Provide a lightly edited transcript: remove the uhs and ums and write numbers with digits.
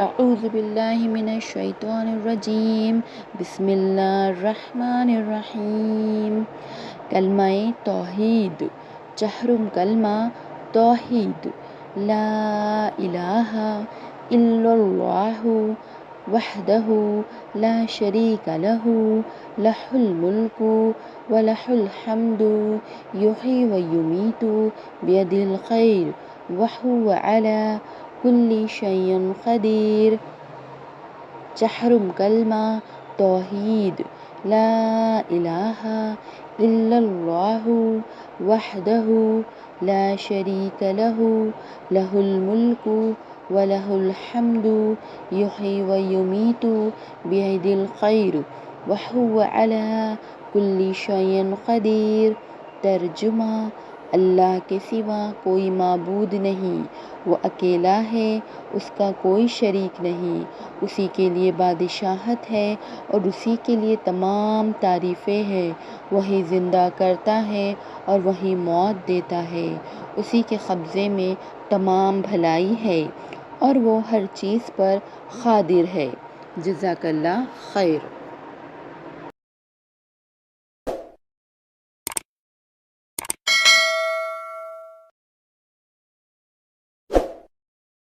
अऊज़ु बिल्लाहि मिनश शैतानिर रजीम। बिस्मिल्लाहिर्रहमानिर्रहीम। कलमाए तौहीद। चहरुम कलमा तौहीद। ला इलाहा इल्लल्लाहु वहदहु ला शरीका लहु लहुल मुल्कु व लहुल हम्दु युही व युमीतु बियदिल खैर व हुवा अला कुल्ली शैइन क़दीर। चहरुम कलमा तौहीद। ला इलाहा इल्लल्लाहु वहदहु ला शरीका लहु लहुल मुल्कु व लहुल हम्दु युही व युमीतु बियदिल खैर व हुवा अला कुल्ली शैइन क़दीर। तर्जुमा, अल्लाह के सिवा कोई माबूद नहीं, वो अकेला है, उसका कोई शरीक नहीं, उसी के लिए बादशाहत है और उसी के लिए तमाम तारीफ़ें हैं। वही ज़िंदा करता है और वही मौत देता है, उसी के कब्ज़े में तमाम भलाई है और वो हर चीज़ पर क़ादिर है। जज़ाकल्लाह खैर।